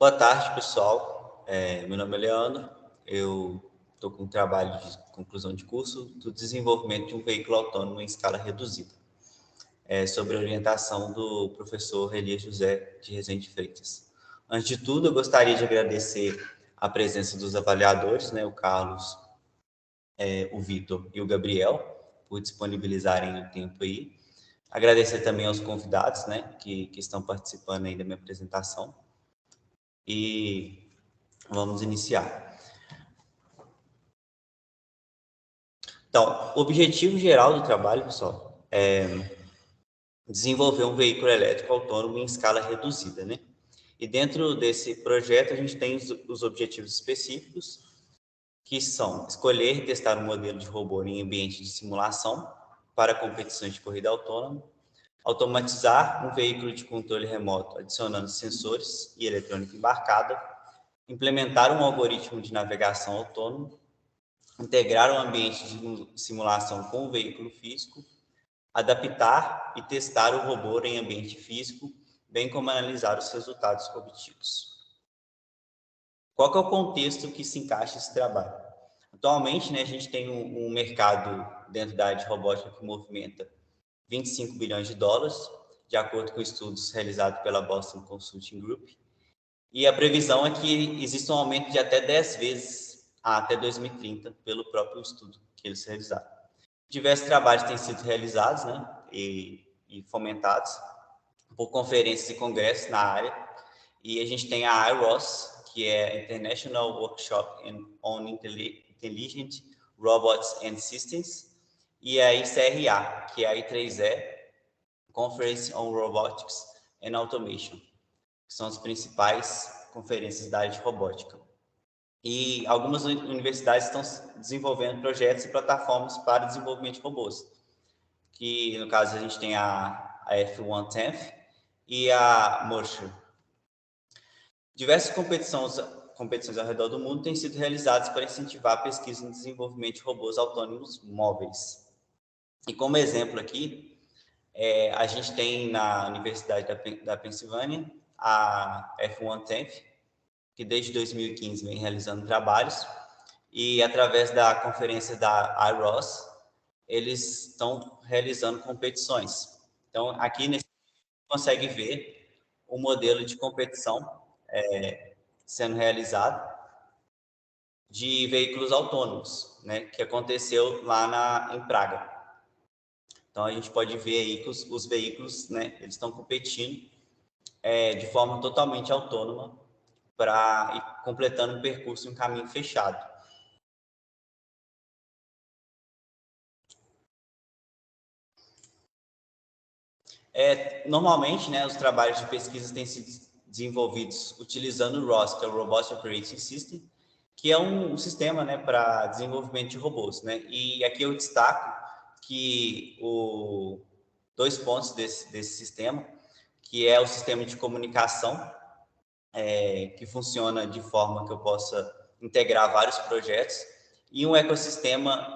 Boa tarde, pessoal. Meu nome é Leandro. Eu estou com um trabalho de conclusão de curso do desenvolvimento de um veículo autônomo em escala reduzida, sobre a orientação do professor Elias José de Rezende Freitas. Antes de tudo, eu gostaria de agradecer a presença dos avaliadores, né, o Carlos, o Vitor e o Gabriel, por disponibilizarem o tempo aí. Agradecer também aos convidados, né, que estão participando aí da minha apresentação. E vamos iniciar. Então, o objetivo geral do trabalho, pessoal, é desenvolver um veículo elétrico autônomo em escala reduzida, né? E dentro desse projeto, a gente tem os objetivos específicos, que são escolher e testar um modelo de robô em ambiente de simulação para competições de corrida autônoma, automatizar um veículo de controle remoto adicionando sensores e eletrônica embarcada, implementar um algoritmo de navegação autônomo, integrar um ambiente de simulação com o veículo físico, adaptar e testar o robô em ambiente físico, bem como analisar os resultados obtidos. Qual que é o contexto que se encaixa esse trabalho? Atualmente, né, a gente tem um mercado dentro da área de robótica que movimenta 25 bilhões de dólares, de acordo com estudos realizados pela Boston Consulting Group, e a previsão é que exista um aumento de até 10 vezes até 2030, pelo próprio estudo que eles realizaram. Diversos trabalhos têm sido realizados, né, e fomentados por conferências e congressos na área, e a gente tem a IROS, que é a International Workshop on Intelligent Robots and Systems, e a ICRA, que é a I3E, Conference on Robotics and Automation, que são as principais conferências da área de robótica. E algumas universidades estão desenvolvendo projetos e plataformas para desenvolvimento de robôs, que no caso a gente tem a F110 e a Mercer. Diversas competições ao redor do mundo têm sido realizadas para incentivar a pesquisa no desenvolvimento de robôs autônomos móveis. E como exemplo aqui, a gente tem na Universidade da Pensilvânia a F110, que desde 2015 vem realizando trabalhos, e através da conferência da IROS, eles estão realizando competições. Então, aqui nesse consegue ver o modelo de competição sendo realizado de veículos autônomos, né, que aconteceu lá em Praga. Então, a gente pode ver aí que os veículos, né, eles estão competindo de forma totalmente autônoma para ir completando um percurso em um caminho fechado. Normalmente, né, os trabalhos de pesquisa têm sido desenvolvidos utilizando o ROS, que é o Robot Operating System, que é um sistema, né, para desenvolvimento de robôs, né? E aqui eu destaco que dois pontos desse sistema, que é o sistema de comunicação, que funciona de forma que eu possa integrar vários projetos, e um ecossistema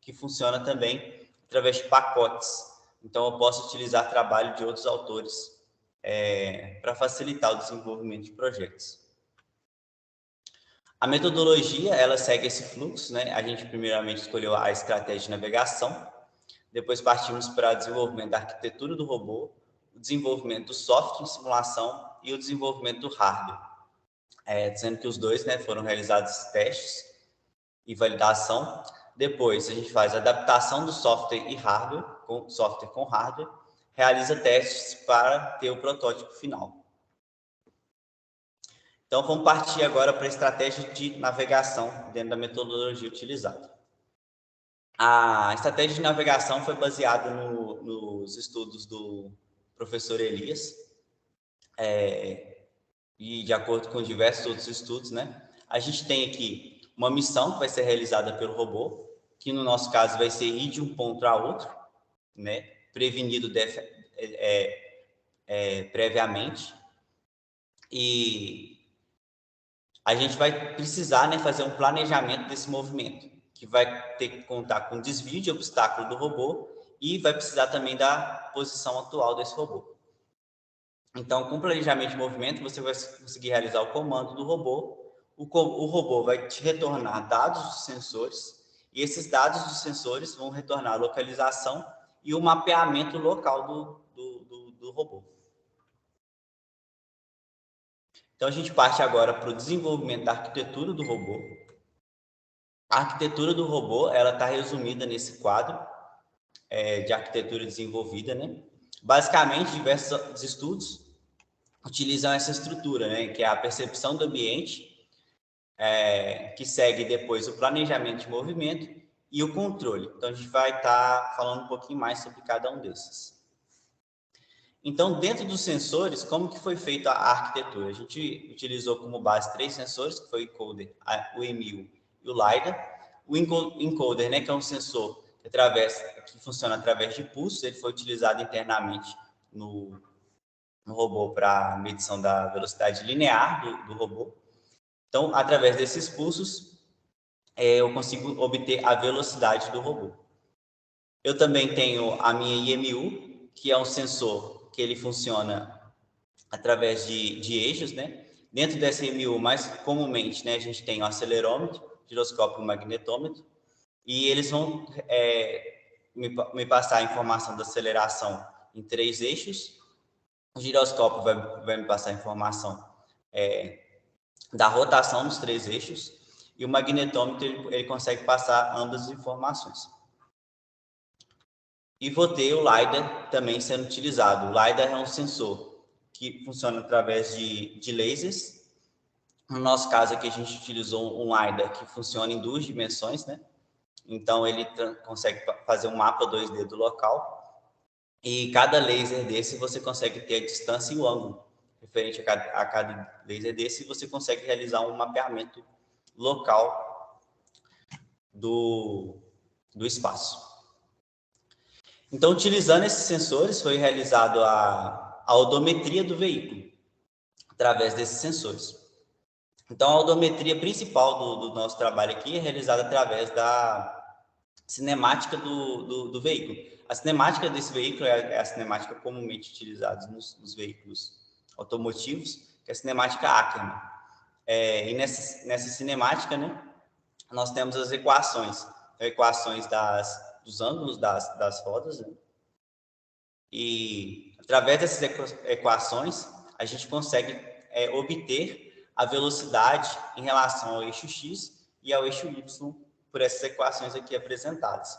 que funciona também através de pacotes. Então, eu posso utilizar trabalho de outros autores para facilitar o desenvolvimento de projetos. A metodologia, ela segue esse fluxo, né? A gente primeiramente escolheu a estratégia de navegação, depois partimos para o desenvolvimento da arquitetura do robô, o desenvolvimento do software em simulação e o desenvolvimento do hardware. Dizendo que os dois, né, foram realizados testes e validação. Depois, a gente faz a adaptação do software e hardware, software com hardware, realiza testes para ter o protótipo final. Então, vamos partir agora para a estratégia de navegação dentro da metodologia utilizada. A estratégia de navegação foi baseada nos estudos do professor Elias, e de acordo com diversos outros estudos, né? A gente tem aqui uma missão que vai ser realizada pelo robô, que no nosso caso vai ser ir de um ponto a outro, né? Prevenido previamente. E a gente vai precisar, né, fazer um planejamento desse movimento, que vai ter que contar com desvio de obstáculo do robô e vai precisar também da posição atual desse robô. Então, com planejamento de movimento, você vai conseguir realizar o comando do robô. O robô vai te retornar dados dos sensores, e esses dados dos sensores vão retornar a localização e o mapeamento local do robô. Então, a gente parte agora para o desenvolvimento da arquitetura do robô. A arquitetura do robô, ela está resumida nesse quadro de arquitetura desenvolvida, né? Basicamente, diversos estudos utilizam essa estrutura, né? Que é a percepção do ambiente, que segue depois o planejamento de movimento e o controle. Então, a gente vai estar falando um pouquinho mais sobre cada um desses. Então, dentro dos sensores, como que foi feita a arquitetura? A gente utilizou como base 3 sensores, que foi o encoder, o EMU e o LiDAR. O encoder, né, que é um sensor que funciona através de pulsos, ele foi utilizado internamente no robô para medição da velocidade linear do robô. Então, através desses pulsos, eu consigo obter a velocidade do robô. Eu também tenho a minha IMU, que é um sensor que ele funciona através de eixos, né? Dentro dessa IMU, mais comumente, né, a gente tem o acelerômetro, giroscópio e magnetômetro, e eles vão me passar a informação da aceleração em 3 eixos. O giroscópio vai me passar a informação da rotação nos 3 eixos, e o magnetômetro ele consegue passar ambas as informações. E vou ter o LiDAR também sendo utilizado. O LiDAR é um sensor que funciona através de lasers. No nosso caso aqui, a gente utilizou um LiDAR que funciona em 2 dimensões, né? Então, ele consegue fazer um mapa 2D do local. E cada laser desse, você consegue ter a distância e o ângulo referente a cada laser desse, você consegue realizar um mapeamento local do espaço. Então, utilizando esses sensores, foi realizado a odometria do veículo, através desses sensores. Então, a odometria principal do nosso trabalho aqui é realizada através da cinemática do veículo. A cinemática desse veículo é a cinemática comumente utilizada nos veículos automotivos, que é a cinemática Ackermann. E nessa cinemática, né, nós temos as equações. Equações dos ângulos das rodas, né? E através dessas equações, a gente consegue obter a velocidade em relação ao eixo X e ao eixo Y por essas equações aqui apresentadas.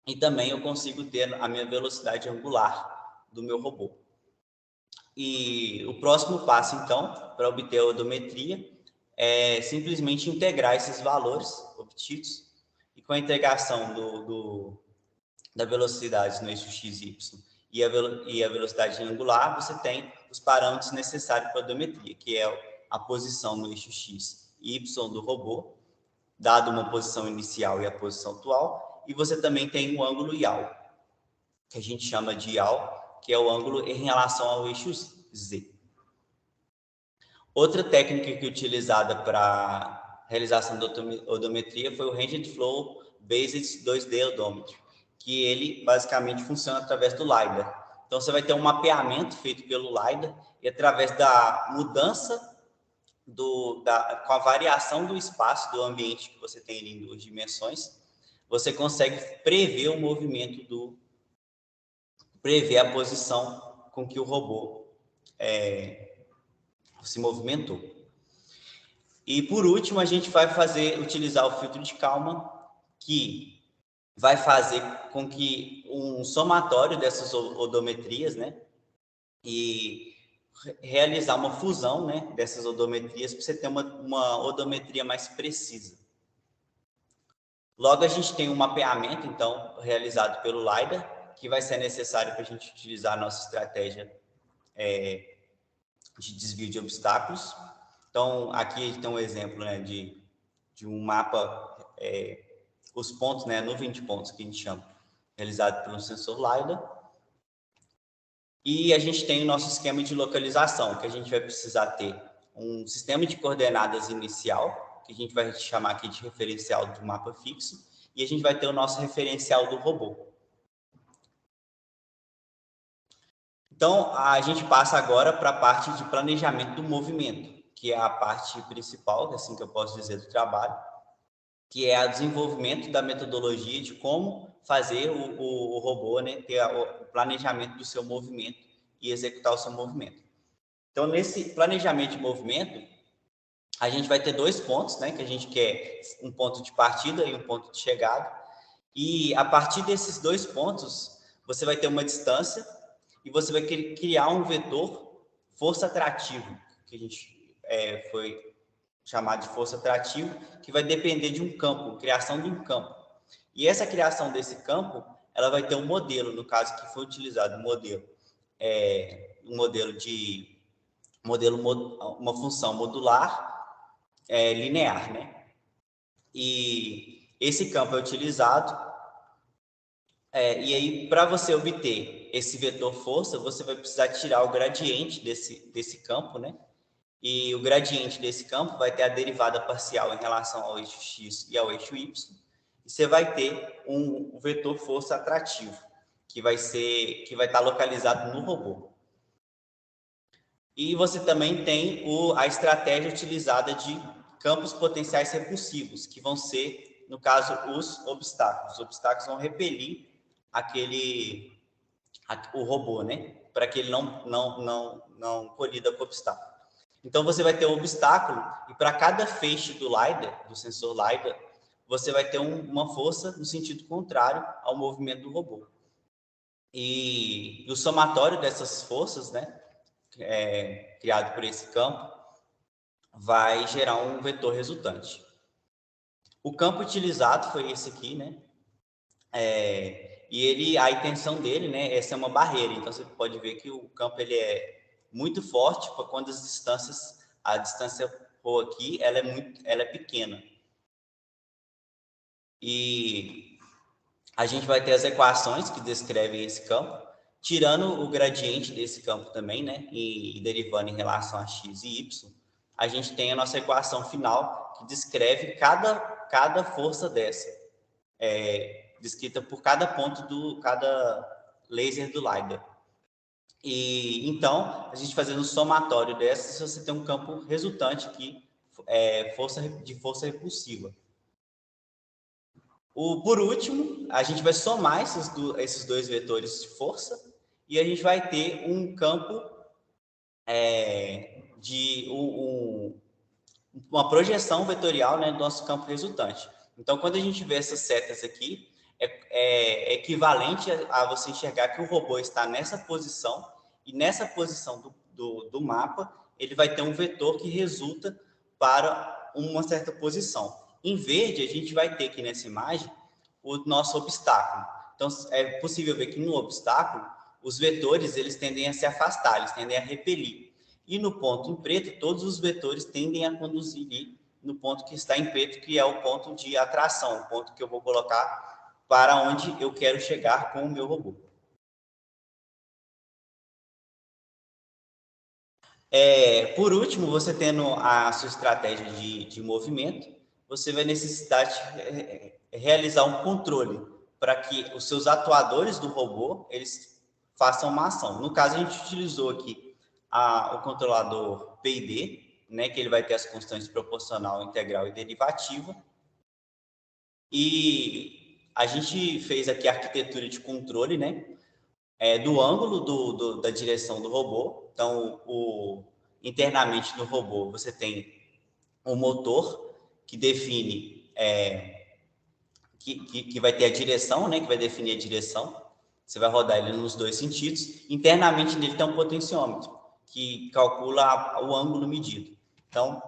E também eu consigo ter a minha velocidade angular do meu robô. E o próximo passo, então, para obter a odometria, é simplesmente integrar esses valores obtidos, e com a integração da velocidade no eixo x, y e a velocidade angular, você tem os parâmetros necessários para a odometria, que é a posição no eixo x e y do robô, dado uma posição inicial e a posição atual, e você também tem o ângulo yaw, que a gente chama de yaw, que é o ângulo em relação ao eixo z. Outra técnica que é utilizada para realização da odometria foi o Ranged Flow Based 2D Odometry, que ele basicamente funciona através do LiDAR. Então, você vai ter um mapeamento feito pelo LiDAR, e através da mudança com a variação do espaço do ambiente que você tem ali em 2 dimensões, você consegue prever o movimento prever a posição com que o robô se movimentou. E por último, a gente vai utilizar o filtro de Kalman, que vai fazer com que um somatório dessas odometrias, né, e realizar uma fusão, né, dessas odometrias para você ter uma odometria mais precisa. Logo, a gente tem um mapeamento, então, realizado pelo LiDAR, que vai ser necessário para a gente utilizar a nossa estratégia de desvio de obstáculos. Então, aqui a gente tem um exemplo, né, de um mapa, os pontos, né, a nuvem de pontos, que a gente chama, realizado pelo sensor LiDAR. E a gente tem o nosso esquema de localização, que a gente vai precisar ter um sistema de coordenadas inicial, que a gente vai chamar aqui de referencial do mapa fixo, e a gente vai ter o nosso referencial do robô. Então, a gente passa agora para a parte de planejamento do movimento, que é a parte principal, assim que eu posso dizer, do trabalho, que é o desenvolvimento da metodologia de como fazer o robô, né, ter o planejamento do seu movimento e executar o seu movimento. Então, nesse planejamento de movimento, a gente vai ter 2 pontos, né, que a gente quer um ponto de partida e um ponto de chegada. E a partir desses 2 pontos, você vai ter uma distância e você vai criar um vetor força atrativo, que a gente foi chamado de força atrativa, que vai depender de um campo, criação de um campo. E essa criação desse campo, ela vai ter um modelo, no caso que foi utilizado uma função modular linear, né? E esse campo é utilizado, e aí, para você obter esse vetor força, você vai precisar tirar o gradiente desse campo, né? E o gradiente desse campo vai ter a derivada parcial em relação ao eixo x e ao eixo y. E você vai ter um vetor força atrativo, que vai estar localizado no robô. E você também tem a estratégia utilizada de campos potenciais repulsivos, que vão ser, no caso, os obstáculos. Os obstáculos vão repelir o robô, né? Para que ele não colida com o obstáculo. Então, você vai ter um obstáculo e para cada feixe do LiDAR, do sensor LiDAR, você vai ter uma força no sentido contrário ao movimento do robô. E o somatório dessas forças, né, criado por esse campo, vai gerar um vetor resultante. O campo utilizado foi esse aqui, né? E a intenção dele, né, essa é uma barreira. Então, você pode ver que o campo ele é muito forte para quando a distância for aqui, ela é pequena. E a gente vai ter as equações que descrevem esse campo, tirando o gradiente desse campo também, né, e derivando em relação a x e y, a gente tem a nossa equação final que descreve cada força dessa, descrita por cada ponto cada laser do LiDAR. E então, a gente fazendo o somatório dessas, você tem um campo resultante que é força repulsiva. Por último, a gente vai somar esses 2 vetores de força e a gente vai ter um campo uma projeção vetorial, né, do nosso campo resultante. Então, quando a gente vê essas setas aqui, é equivalente a você enxergar que o robô está nessa posição e nessa posição do mapa, ele vai ter um vetor que resulta para uma certa posição. Em verde, a gente vai ter aqui nessa imagem o nosso obstáculo. Então, é possível ver que no obstáculo, os vetores eles tendem a se afastar, eles tendem a repelir. E no ponto em preto, todos os vetores tendem a conduzir no ponto que está em preto, que é o ponto de atração, o ponto que eu vou colocar para onde eu quero chegar com o meu robô. Por último, você tendo a sua estratégia de movimento, você vai necessitar de realizar um controle para que os seus atuadores do robô eles façam uma ação. No caso, a gente utilizou aqui o controlador PID, né, que ele vai ter as constantes proporcional, integral e derivativa. E a gente fez aqui a arquitetura de controle, né, do ângulo da direção do robô. Então, internamente no robô, você tem um motor que define, que vai ter a direção, né, que vai definir a direção. Você vai rodar ele nos 2 sentidos. Internamente nele tem um potenciômetro, que calcula o ângulo medido. Então,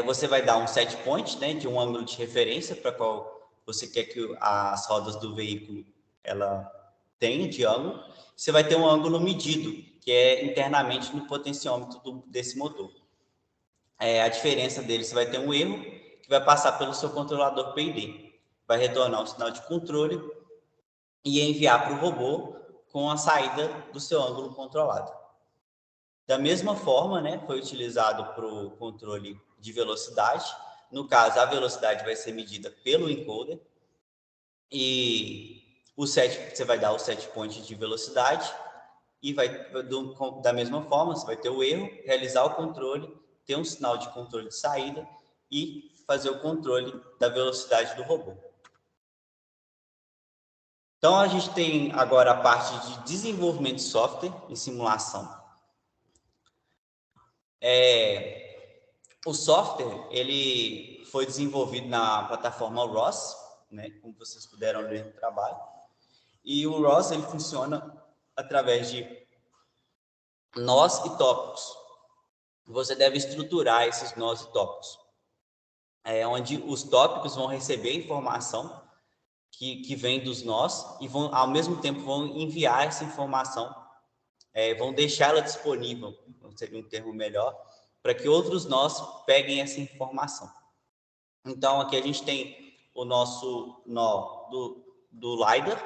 você vai dar um set point, né, de um ângulo de referência para qual você quer que as rodas do veículo ela tenha de ângulo. Você vai ter um ângulo medido, que é internamente no potenciômetro desse motor. A diferença dele, você vai ter um erro que vai passar pelo seu controlador PID. Vai retornar um sinal de controle e enviar para o robô com a saída do seu ângulo controlado. Da mesma forma, né, foi utilizado para o controle de velocidade. No caso, a velocidade vai ser medida pelo encoder. E você vai dar o set point de velocidade e da mesma forma, você vai ter o erro, realizar o controle, ter um sinal de controle de saída e fazer o controle da velocidade do robô. Então, a gente tem agora a parte de desenvolvimento de software e simulação. O software, ele foi desenvolvido na plataforma ROS, né, como vocês puderam ler no trabalho. E o ROS, ele funciona através de nós e tópicos. Você deve estruturar esses nós e tópicos. Onde os tópicos vão receber informação que vem dos nós e vão, ao mesmo tempo, vão enviar essa informação, vão deixá-la disponível, seria um termo melhor, para que outros nós peguem essa informação. Então, aqui a gente tem o nosso nó do LiDAR,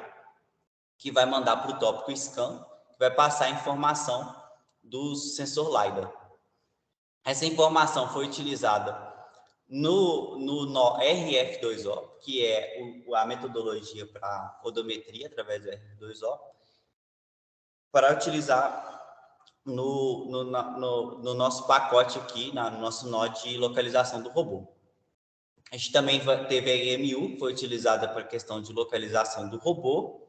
que vai mandar para o tópico scan, que vai passar a informação do sensor LiDAR. Essa informação foi utilizada no nó RF2O, que é a metodologia para odometria através do RF2O, para utilizar no nosso pacote aqui, no nosso nó de localização do robô. A gente também teve a EMU, que foi utilizada para a questão de localização do robô,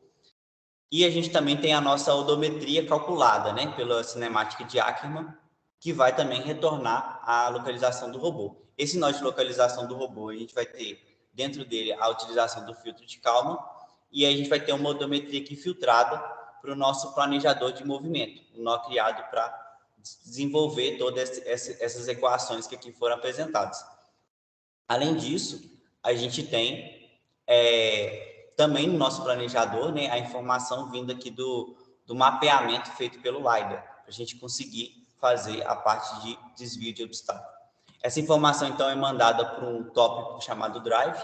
e a gente também tem a nossa odometria calculada, né, pela cinemática de Ackermann, que vai também retornar a localização do robô. Esse nó de localização do robô, a gente vai ter dentro dele a utilização do filtro de Kalman, e a gente vai ter uma odometria aqui filtrada para o nosso planejador de movimento, um nó criado para desenvolver todas essas equações que aqui foram apresentadas. Além disso, a gente tem também no nosso planejador, né, a informação vinda aqui do mapeamento feito pelo LiDAR, para a gente conseguir fazer a parte de desvio de obstáculo. Essa informação, então, é mandada para um tópico chamado Drive,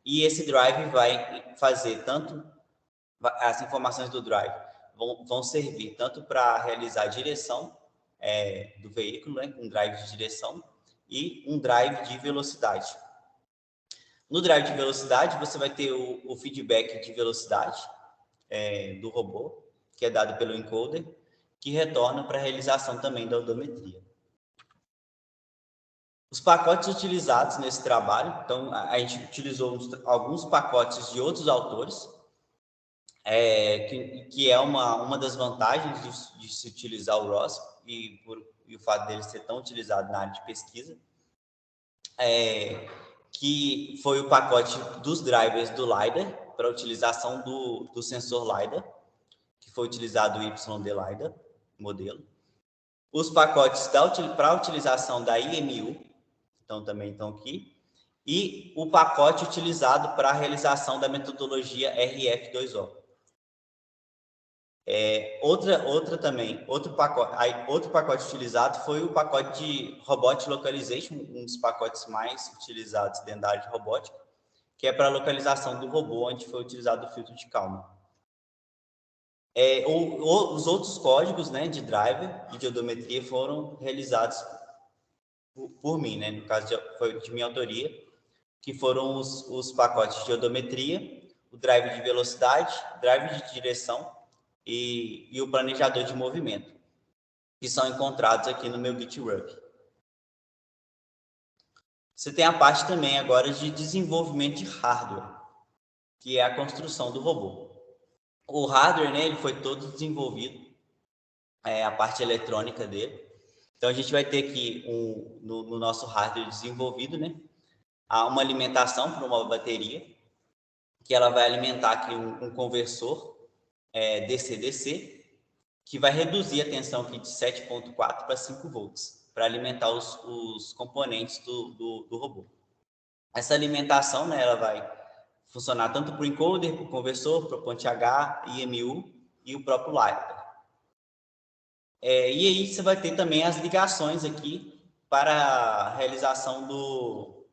e esse Drive vai fazer as informações do Drive vão servir tanto para realizar a direção do veículo, né, um drive de direção, e um drive de velocidade. No drive de velocidade, você vai ter o feedback de velocidade do robô, que é dado pelo encoder, que retorna para a realização também da odometria. Os pacotes utilizados nesse trabalho, então, a gente utilizou alguns pacotes de outros autores, que é uma das vantagens de se utilizar o ROS e o fato dele ser tão utilizado na área de pesquisa, que foi o pacote dos drivers do LiDAR para a utilização do sensor LiDAR, que foi utilizado o YD LiDAR modelo. Os pacotes para a utilização da IMU, então também estão aqui, e o pacote utilizado para a realização da metodologia RF2O. Outro pacote utilizado foi o pacote de Robot Localization, um dos pacotes mais utilizados dentro da área de robótica, que é para a localização do robô, onde foi utilizado o filtro de Kalman. Os outros códigos, né, de driver e de odometria foram realizados por mim, né? No caso, foi de minha autoria, que foram os pacotes de odometria, o drive de velocidade, drive de direção e o planejador de movimento, que são encontrados aqui no meu GitHub. Você tem a parte também agora de desenvolvimento de hardware, que é a construção do robô. O hardware, né, ele foi todo desenvolvido, a parte eletrônica dele. Então, a gente vai ter aqui, no nosso hardware desenvolvido, né, uma alimentação para uma bateria, que ela vai alimentar aqui um conversor DC-DC, que vai reduzir a tensão aqui de 7,4 para 5 volts, para alimentar os componentes do robô. Essa alimentação, né, ela vai funcionar tanto para o encoder, para o conversor, para o ponte H, IMU e o próprio LiDAR. E aí você vai ter também as ligações aqui para a realização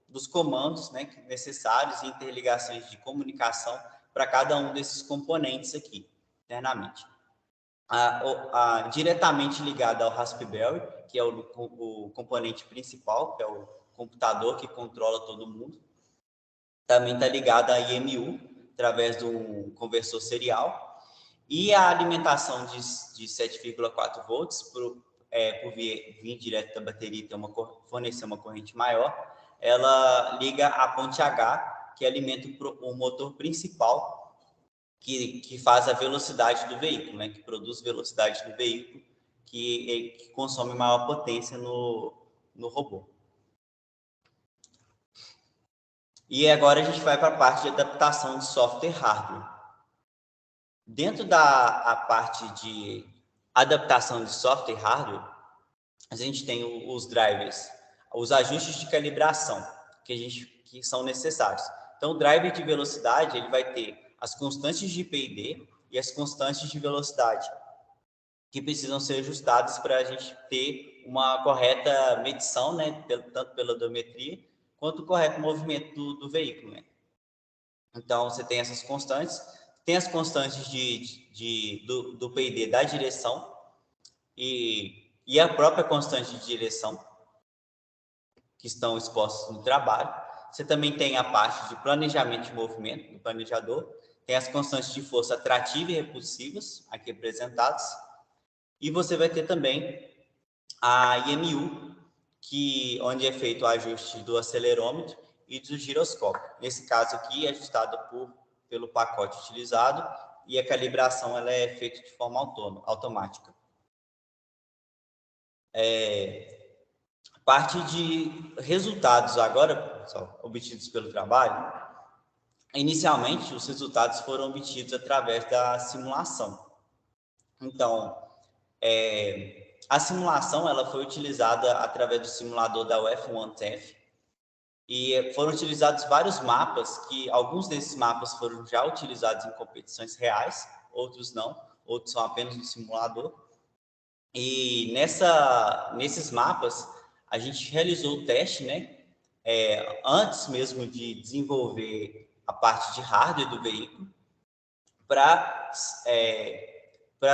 dos comandos, né, necessários e interligações de comunicação para cada um desses componentes aqui, internamente. Diretamente ligada ao Raspberry, que é o componente principal, que é o computador que controla todo mundo. Também está ligada à IMU, através de um conversor serial. E a alimentação de 7,4 volts, por vir direto da bateria e fornecer uma corrente maior, ela liga a ponte H, que alimenta o motor principal, que faz a velocidade do veículo, né? Que produz velocidade do veículo, que consome maior potência no robô. E agora a gente vai para a parte de adaptação de software e hardware. Dentro da parte de adaptação de software e hardware, a gente tem os drivers, os ajustes de calibração que são necessários. Então, o driver de velocidade ele vai ter as constantes de PID e as constantes de velocidade, que precisam ser ajustadas para a gente ter uma correta medição, né, tanto pela odometria quanto o correto movimento do veículo, né? Então, você tem essas constantes, tem as constantes do PID da direção e a própria constante de direção, que estão expostas no trabalho. Você também tem a parte de planejamento de movimento do planejador, tem as constantes de força atrativa e repulsivas, aqui apresentadas, e você vai ter também a IMU, onde é feito o ajuste do acelerômetro e do giroscópio. Nesse caso aqui, é ajustado pelo pacote utilizado e a calibração ela é feita de forma automática. Parte de resultados agora, pessoal, obtidos pelo trabalho. Inicialmente, os resultados foram obtidos através da simulação. Então, a simulação ela foi utilizada através do simulador da UF1TF e foram utilizados vários mapas, que alguns desses mapas foram já utilizados em competições reais, outros não, outros são apenas no simulador. E nesses mapas, a gente realizou o teste, né? Antes mesmo de desenvolver a parte de hardware do veículo, para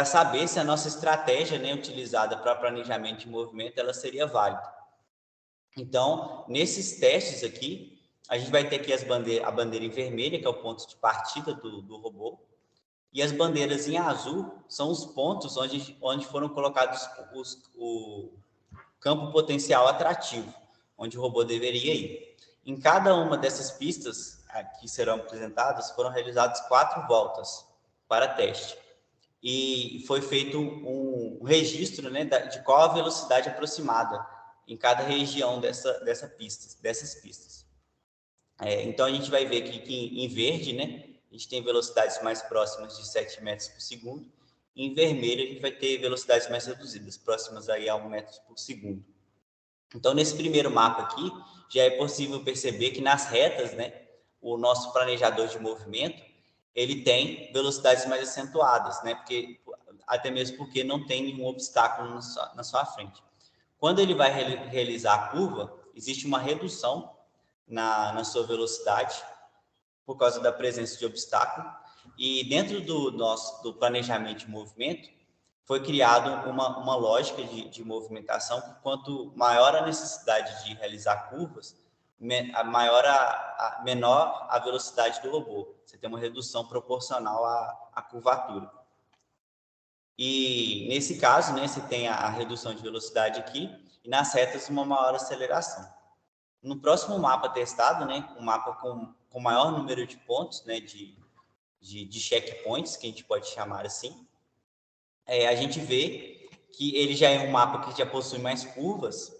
saber se a nossa estratégia, né, utilizada para planejamento de movimento, ela seria válida. Então, nesses testes aqui, a gente vai ter aqui a bandeira em vermelho, que é o ponto de partida do robô, e as bandeiras em azul são os pontos onde foram colocados o campo potencial atrativo, onde o robô deveria ir. Em cada uma dessas pistas que serão apresentadas, foram realizadas 4 voltas para teste. E foi feito um registro, né, de qual a velocidade aproximada em cada região dessas pistas. Então, a gente vai ver aqui que em verde, né, a gente tem velocidades mais próximas de 7 metros por segundo. Em vermelho, a gente vai ter velocidades mais reduzidas, próximas aí a 1 metro por segundo. Então, nesse primeiro mapa aqui, já é possível perceber que nas retas, né, o nosso planejador de movimento, ele tem velocidades mais acentuadas, né, até mesmo porque não tem nenhum obstáculo na sua frente. Quando ele vai realizar a curva, existe uma redução na sua velocidade por causa da presença de obstáculo. E dentro do planejamento de movimento, foi criado uma lógica de movimentação, que quanto maior a necessidade de realizar curvas, menor a velocidade do robô. Você tem uma redução proporcional à curvatura. E nesse caso, né, você tem a redução de velocidade aqui e nas retas uma maior aceleração. No próximo mapa testado, né, um mapa com maior número de pontos, né, de checkpoints, que a gente pode chamar assim, a gente vê que ele já é um mapa que já possui mais curvas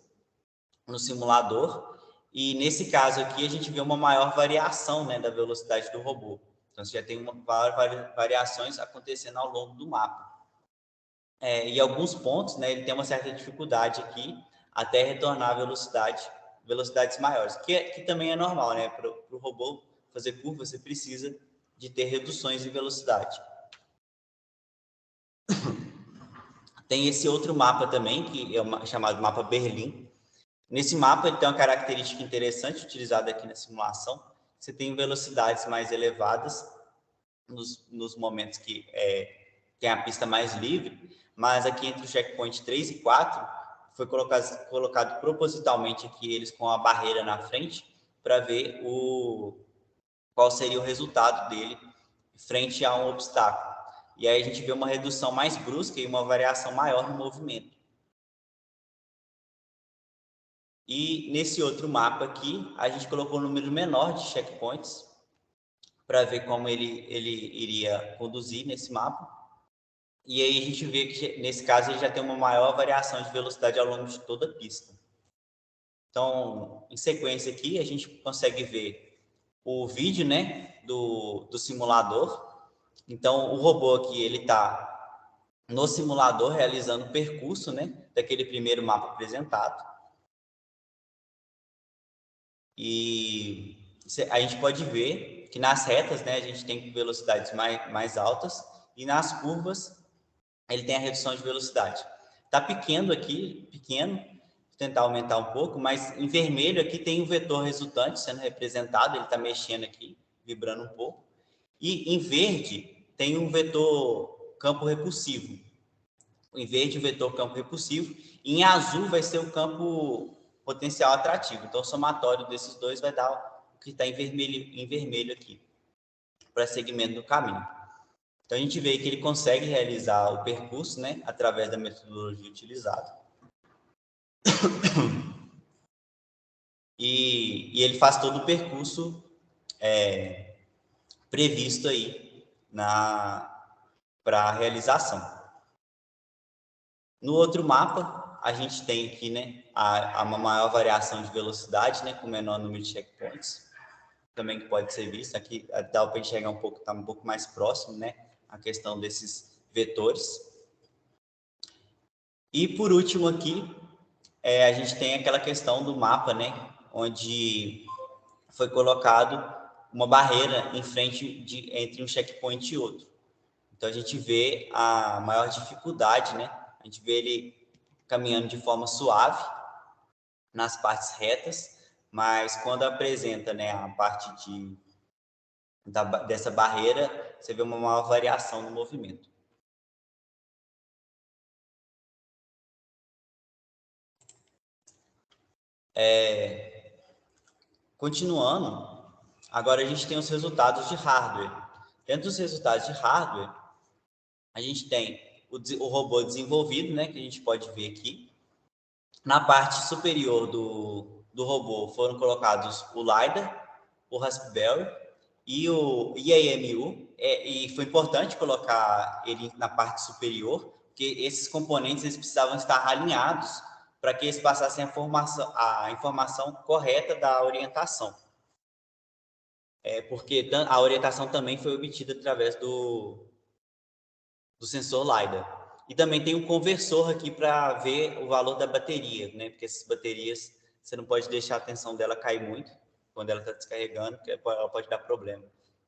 no simulador, e nesse caso aqui a gente vê uma maior variação, né, da velocidade do robô. Então, você já tem variações acontecendo ao longo do mapa. E alguns pontos, né, ele tem uma certa dificuldade aqui até retornar a velocidades maiores, que também é normal, né? Para o robô fazer curva, você precisa de ter reduções de velocidade. Tem esse outro mapa também, que é chamado mapa Berlim. Nesse mapa, ele tem uma característica interessante utilizada aqui na simulação. Você tem velocidades mais elevadas nos momentos que tem a pista mais livre, mas aqui entre o checkpoint 3 e 4, foi colocado propositalmente aqui eles com a barreira na frente, para ver qual seria o resultado dele frente a um obstáculo. e aí a gente vê uma redução mais brusca e uma variação maior no movimento. E nesse outro mapa aqui, a gente colocou um número menor de checkpoints para ver como ele iria conduzir nesse mapa. E aí a gente vê que, nesse caso, ele já tem uma maior variação de velocidade ao longo de toda a pista. Então, em sequência aqui, a gente consegue ver o vídeo, né, do simulador. Então, o robô aqui, ele está no simulador realizando o percurso, né, daquele primeiro mapa apresentado. E a gente pode ver que nas retas, né, a gente tem velocidades mais altas e nas curvas ele tem a redução de velocidade. Está pequeno aqui, vou tentar aumentar um pouco, mas em vermelho aqui tem o vetor resultante sendo representado, ele está mexendo aqui, vibrando um pouco. E em verde tem um vetor campo repulsivo. Em verde o vetor campo repulsivo, e em azul vai ser o campo potencial atrativo. Então, o somatório desses dois vai dar o que está em vermelho aqui, para segmento do caminho. Então, a gente vê que ele consegue realizar o percurso, né, através da metodologia utilizada. E ele faz todo o percurso previsto aí para a realização. No outro mapa, a gente tem aqui, né, uma maior variação de velocidade, né, com menor número de checkpoints, também que pode ser visto. Aqui dá para enxergar um pouco, está um pouco mais próximo, né, a questão desses vetores. E por último aqui, a gente tem aquela questão do mapa, né, onde foi colocado uma barreira em frente entre um checkpoint e outro. Então a gente vê a maior dificuldade, né? A gente vê ele caminhando de forma suave nas partes retas, mas quando apresenta, né, a parte dessa barreira, você vê uma maior variação no movimento. Continuando, agora a gente tem os resultados de hardware. Dentro dos resultados de hardware, a gente tem o robô desenvolvido, né, que a gente pode ver aqui. Na parte superior do robô foram colocados o LiDAR, o Raspberry e o IAMU. E foi importante colocar ele na parte superior, porque esses componentes eles precisavam estar alinhados para que eles passassem a informação correta da orientação. Porque a orientação também foi obtida através do sensor LiDAR. E também tem um conversor aqui para ver o valor da bateria, né? Porque essas baterias, você não pode deixar a tensão dela cair muito quando ela está descarregando, porque ela pode dar problema.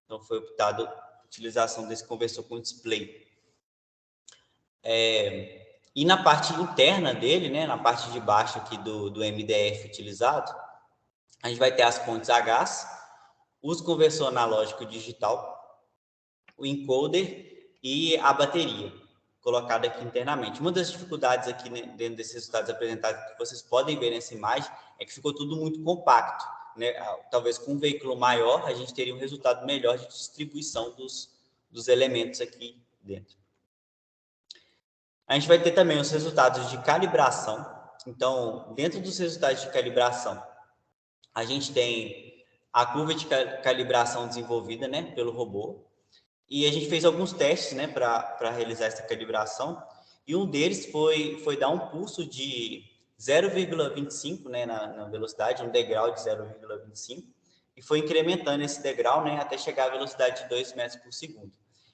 Então, foi optado a utilização desse conversor com display. E na parte interna dele, né? Na parte de baixo aqui do MDF utilizado, a gente vai ter as pontes H, o conversor analógico digital, o encoder e a bateria colocada aqui internamente. Uma das dificuldades aqui, né, dentro desses resultados apresentados que vocês podem ver nessa imagem é que ficou tudo muito compacto, né? Talvez com um veículo maior a gente teria um resultado melhor de distribuição dos elementos aqui dentro. A gente vai ter também os resultados de calibração. Então, dentro dos resultados de calibração, a gente tem a curva de calibração desenvolvida, né, pelo robô. E a gente fez alguns testes, né, para realizar essa calibração. E um deles foi dar um pulso de 0,25, né, na velocidade, um degrau de 0,25. E foi incrementando esse degrau, né, até chegar à velocidade de 2 metros por segundo.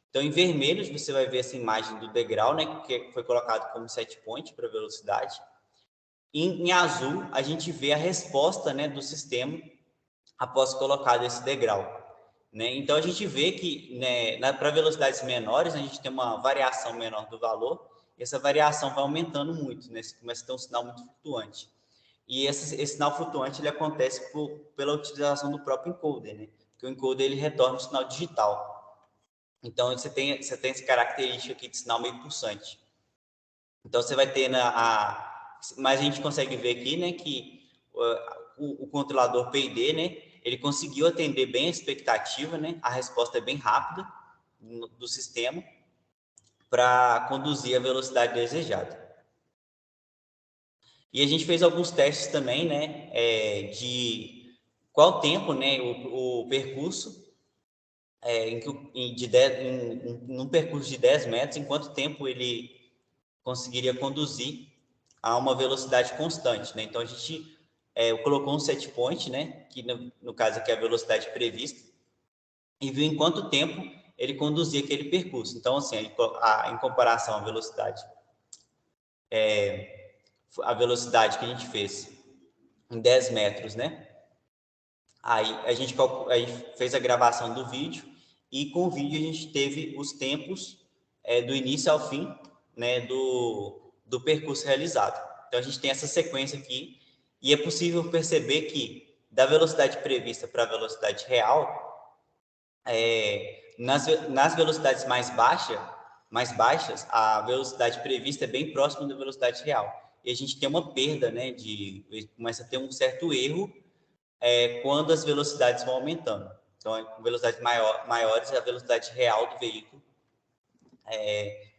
Então, em vermelho, você vai ver essa imagem do degrau, né, que foi colocado como set point para velocidade. Em azul, a gente vê a resposta, né, do sistema após colocado esse degrau. Né? Então, a gente vê que, né, para velocidades menores, a gente tem uma variação menor do valor, e essa variação vai aumentando muito, né? Você começa a ter um sinal muito flutuante. E esse sinal flutuante ele acontece pela utilização do próprio encoder, né? Porque o encoder ele retorna um sinal digital. Então, você tem essa característica aqui de sinal meio pulsante. Então, você vai ter mas a gente consegue ver aqui, né, que o controlador PID, né, ele conseguiu atender bem a expectativa, né, a resposta é bem rápida do sistema, para conduzir a velocidade desejada. E a gente fez alguns testes também, né, de qual tempo, né, o percurso, num percurso de 10 metros, em quanto tempo ele conseguiria conduzir a uma velocidade constante, né? Então, a gente colocou um set point, né, que no caso aqui é a velocidade prevista, e viu em quanto tempo ele conduzia aquele percurso. Então, assim, em comparação à velocidade que a gente fez em 10 metros, né? Aí a gente fez a gravação do vídeo e com o vídeo a gente teve os tempos do início ao fim, né, do percurso realizado. Então a gente tem essa sequência aqui e é possível perceber que da velocidade prevista para a velocidade real, nas velocidades mais baixas, a velocidade prevista é bem próxima da velocidade real. E a gente tem uma perda, né, começa a ter um certo erro quando as velocidades vão aumentando. Então, com velocidades maiores, a velocidade real do veículo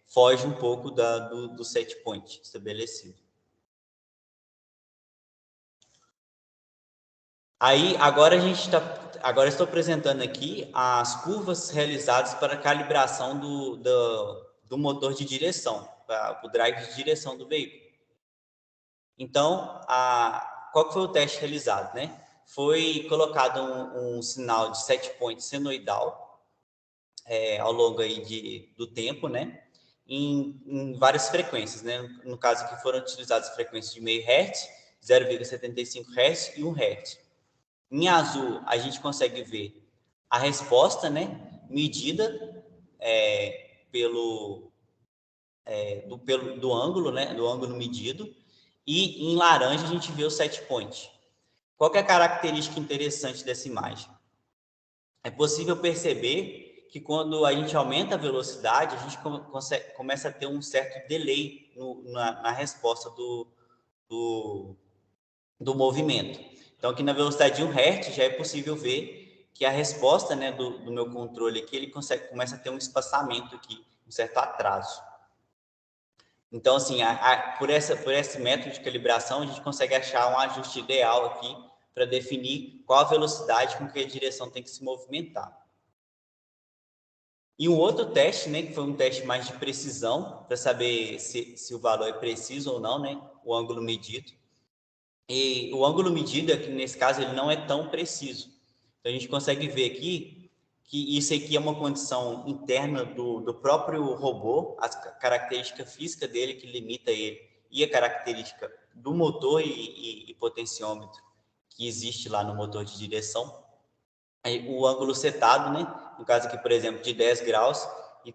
foge um pouco do set point estabelecido. Aí, agora estou apresentando aqui as curvas realizadas para a calibração do motor de direção, o drive de direção do veículo. Então, qual que foi o teste realizado, né? Foi colocado um sinal de set point senoidal ao longo aí do tempo, né? Em várias frequências, né? No caso aqui foram utilizadas frequências de meio Hz, 0,75 Hz e 1 Hz. Em azul, a gente consegue ver a resposta, né? Medida do ângulo, né? Do ângulo medido. E em laranja, a gente vê o set point. Qual que é a característica interessante dessa imagem? É possível perceber que quando a gente aumenta a velocidade, a gente começa a ter um certo delay na resposta do movimento. Então, aqui na velocidade de 1 Hz, já é possível ver que a resposta, né, do meu controle aqui, ele começa a ter um espaçamento aqui, um certo atraso. Então, assim, por esse método de calibração, a gente consegue achar um ajuste ideal aqui para definir qual a velocidade com que a direção tem que se movimentar. E um outro teste, né, que foi um teste mais de precisão, para saber se o valor é preciso ou não, né, o ângulo medido. E o ângulo medido, aqui nesse caso, ele não é tão preciso. Então, a gente consegue ver aqui que isso aqui é uma condição interna do próprio robô, a característica física dele que limita ele, e a característica do motor e potenciômetro que existe lá no motor de direção. Aí, o ângulo setado, né? No caso aqui, por exemplo, de 10 graus,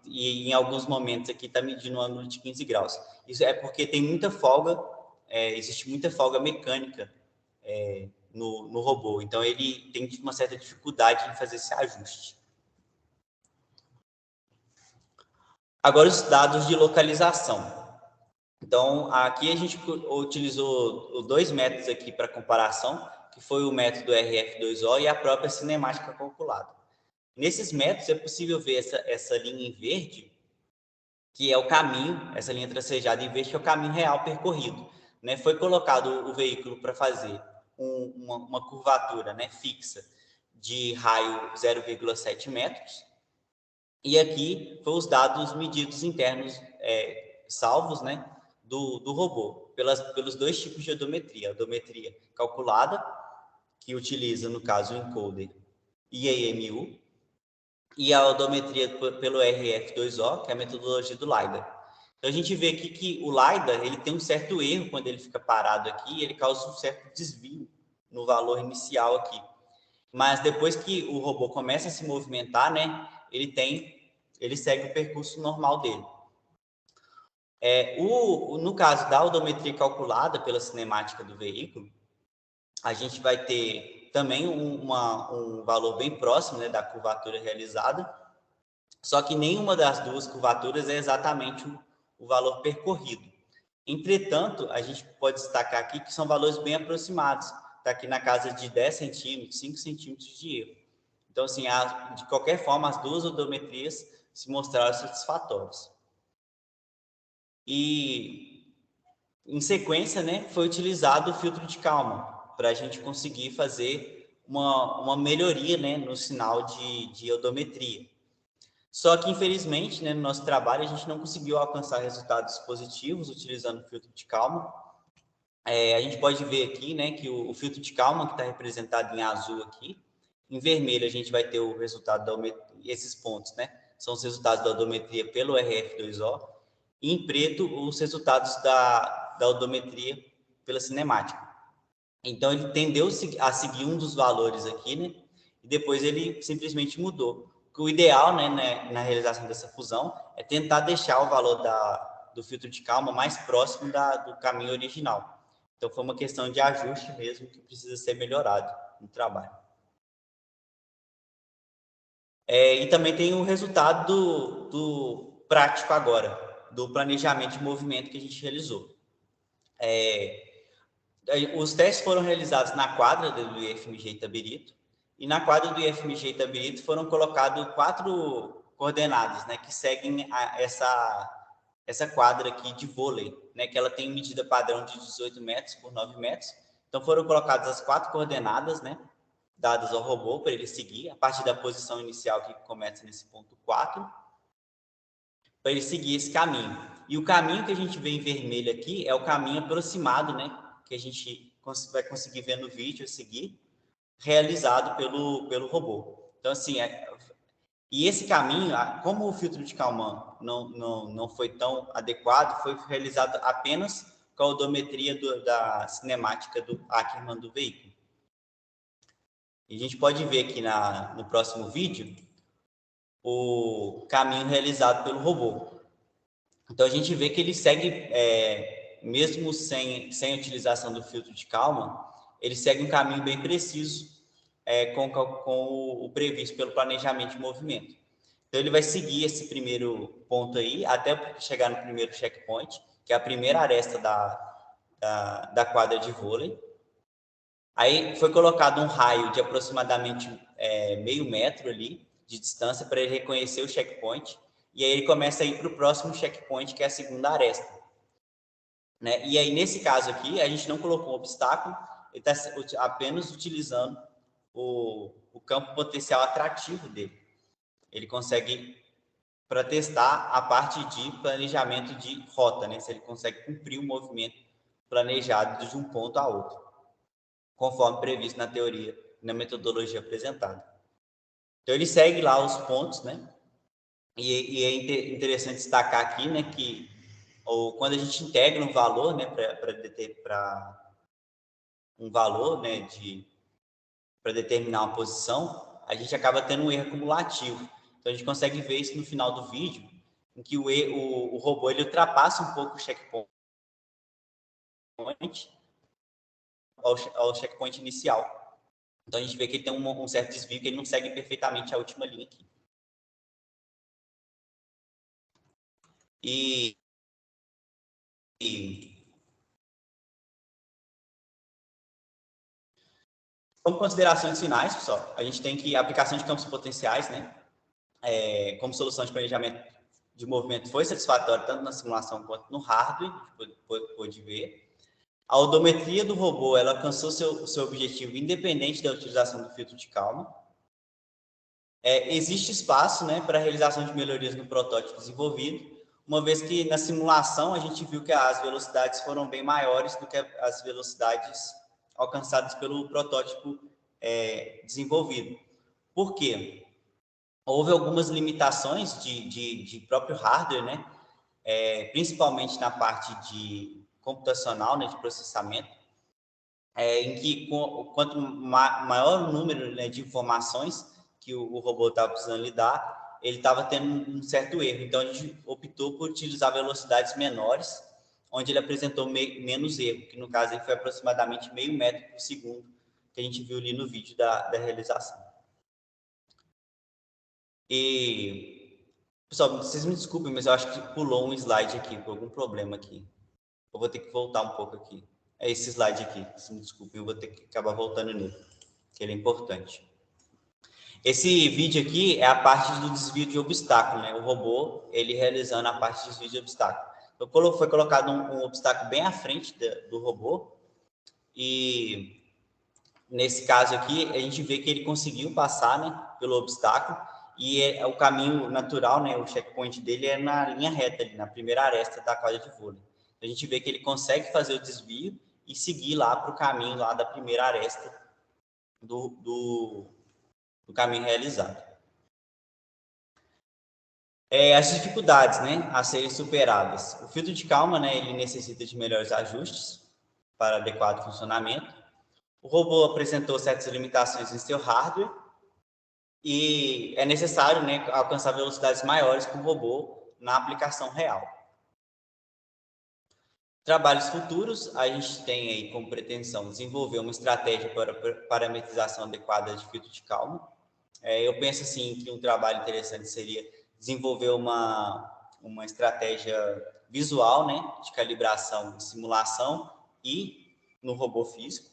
e em alguns momentos aqui está medindo um ângulo de 15 graus. Isso é porque tem muita folga, existe muita folga mecânica no robô. Então, ele tem uma certa dificuldade em fazer esse ajuste. Agora, os dados de localização. Então, aqui a gente utilizou 2 métodos aqui para comparação, que foi o método RF2O e a própria cinemática calculada. Nesses métodos, é possível ver essa linha em verde, que é o caminho, essa linha tracejada em verde, que é o caminho real percorrido. Né? Foi colocado o veículo para fazer uma curvatura, né, fixa de raio 0,7 metros. E aqui foram os dados medidos internos salvos, né, do robô, pelos 2 tipos de odometria. A odometria calculada, que utiliza, no caso, o encoder IAMU, e a odometria pelo RF2O, que é a metodologia do LiDAR. Então, a gente vê aqui que o LiDAR ele tem um certo erro quando ele fica parado aqui, ele causa um certo desvio no valor inicial aqui. Mas depois que o robô começa a se movimentar, né, ele segue o percurso normal dele. No caso da odometria calculada pela cinemática do veículo, a gente vai ter também um valor bem próximo, né, da curvatura realizada, só que nenhuma das duas curvaturas é exatamente o valor percorrido. Entretanto, a gente pode destacar aqui que são valores bem aproximados. Está aqui na casa de 10 centímetros, 5 centímetros de erro. Então, assim, de qualquer forma, as duas odometrias se mostraram satisfatórias. E, em sequência, né, foi utilizado o filtro de calma para a gente conseguir fazer uma melhoria, né, no sinal de odometria. Só que, infelizmente, né, no nosso trabalho, a gente não conseguiu alcançar resultados positivos utilizando o filtro de calma. A gente pode ver aqui, né, que o filtro de calma, que está representado em azul aqui, em vermelho a gente vai ter o resultado da odometria, esses pontos, né, são os resultados da odometria pelo RF2O, e em preto os resultados da odometria pela cinemática. Então, ele tendeu a seguir um dos valores aqui, né, e depois ele simplesmente mudou. O ideal, né, na realização dessa fusão é tentar deixar o valor do filtro de calma mais próximo do caminho original. Então, foi uma questão de ajuste mesmo que precisa ser melhorado no trabalho. E também tem o resultado do prático agora, do planejamento de movimento que a gente realizou. Os testes foram realizados na quadra do IFMG Itabirito, e na quadra do IFMG Itabirito foram colocadas 4 coordenadas, né, que seguem essa quadra aqui de vôlei, né, que ela tem medida padrão de 18 metros por 9 metros. Então, foram colocadas as 4 coordenadas, né, dadas ao robô para ele seguir, a partir da posição inicial que começa nesse ponto 4, para ele seguir esse caminho. E o caminho que a gente vê em vermelho aqui é o caminho aproximado, né, que a gente vai conseguir ver no vídeo a seguir, realizado pelo robô. Então, assim, e esse caminho, como o filtro de Kalman não foi tão adequado, foi realizado apenas com a odometria da cinemática do Ackermann do veículo. E a gente pode ver aqui no próximo vídeo o caminho realizado pelo robô. Então, a gente vê que ele segue, mesmo sem utilização do filtro de Kalman, ele segue um caminho bem preciso com o previsto pelo planejamento de movimento. Então, ele vai seguir esse primeiro ponto aí, até chegar no primeiro checkpoint, que é a primeira aresta da quadra de vôlei. Aí foi colocado um raio de aproximadamente meio metro ali, de distância, para ele reconhecer o checkpoint. E aí ele começa a ir para o próximo checkpoint, que é a segunda aresta. Né? E aí, nesse caso aqui, a gente não colocou um obstáculo, ele está apenas utilizando o campo potencial atrativo dele. Ele consegue, para testar a parte de planejamento de rota, né? Se ele consegue cumprir o movimento planejado de um ponto a outro, conforme previsto na teoria, na metodologia apresentada. Então, ele segue lá os pontos, né? E é interessante destacar aqui, né, que quando a gente integra um valor, né, para um valor, né, para determinar uma posição, a gente acaba tendo um erro acumulativo. Então, a gente consegue ver isso no final do vídeo, em que o robô ele ultrapassa um pouco o checkpoint ao checkpoint inicial. Então, a gente vê que ele tem um certo desvio, que ele não segue perfeitamente a última linha aqui. Como considerações finais, pessoal, a gente tem que a aplicação de campos potenciais, né, como solução de planejamento de movimento foi satisfatória tanto na simulação quanto no hardware, a gente pôde ver. A odometria do robô ela alcançou seu objetivo independente da utilização do filtro de calma. Existe espaço, né, para a realização de melhorias no protótipo desenvolvido, uma vez que na simulação a gente viu que as velocidades foram bem maiores do que as velocidades alcançadas pelo protótipo desenvolvido. Por quê? Houve algumas limitações de próprio hardware, né? Principalmente na parte de computacional, né, de processamento, em que quanto maior o número, né, de informações que o robô estava precisando lidar, ele estava tendo um certo erro. Então, a gente optou por utilizar velocidades menores, onde ele apresentou menos erro, que no caso ele foi aproximadamente meio metro por segundo, que a gente viu ali no vídeo da realização. E, pessoal, vocês me desculpem, mas eu acho que pulou um slide aqui, por algum problema aqui. Eu vou ter que voltar um pouco aqui. É esse slide aqui, vocês me desculpem, eu vou ter que acabar voltando nele, que ele é importante. Esse vídeo aqui é a parte do desvio de obstáculo, né? O robô, ele realizando a parte de desvio de obstáculo. Foi colocado um obstáculo bem à frente do robô e, nesse caso aqui, a gente vê que ele conseguiu passar, né, pelo obstáculo e o caminho natural, né, o checkpoint dele é na linha reta, ali, na primeira aresta da quadra de vôlei. A gente vê que ele consegue fazer o desvio e seguir lá para o caminho lá da primeira aresta do caminho realizado. As dificuldades, né, a serem superadas. O filtro de calma, né, ele necessita de melhores ajustes para adequado funcionamento. O robô apresentou certas limitações em seu hardware e é necessário, né, alcançar velocidades maiores com o robô na aplicação real. Trabalhos futuros, a gente tem aí como pretensão desenvolver uma estratégia para parametrização adequada de filtro de calma. Eu penso assim que um trabalho interessante seria desenvolver uma estratégia visual, né, de calibração e simulação e no robô físico.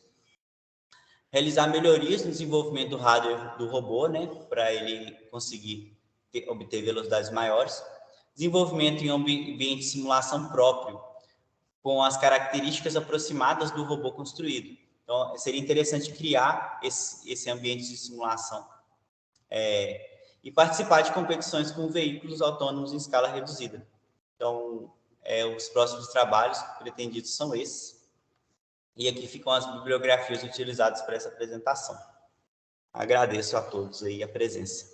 Realizar melhorias no desenvolvimento do hardware do robô, né, para ele conseguir obter velocidades maiores. Desenvolvimento em um ambiente de simulação próprio, com as características aproximadas do robô construído. Então, seria interessante criar esse ambiente de simulação e participar de competições com veículos autônomos em escala reduzida. Então, os próximos trabalhos pretendidos são esses. E aqui ficam as bibliografias utilizadas para essa apresentação. Agradeço a todos aí a presença.